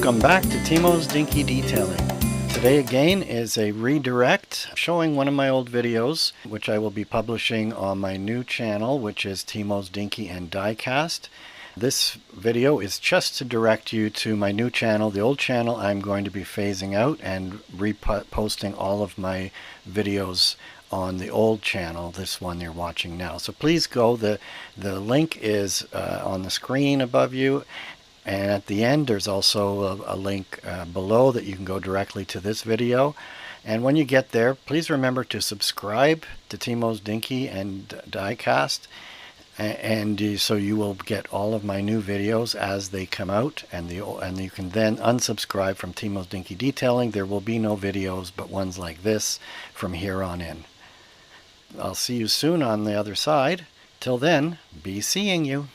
Welcome back to Timo's Dinky Detailing. Today again is a redirect showing one of my old videos, which I will be publishing on my new channel, which is Timo's Dinky and Diecast. This video is just to direct you to my new channel. The old channel I'm going to be phasing out and reposting all of my videos on the old channel, this one you're watching now. So please go, the link is on the screen above you. And at the end, there's also a link below that you can go directly to this video. And when you get there, please remember to subscribe to Timo's Dinky and Diecast. And so you will get all of my new videos as they come out. And you can then unsubscribe from Timo's Dinky Detailing. There will be no videos but ones like this from here on in. I'll see you soon on the other side. Till then, be seeing you.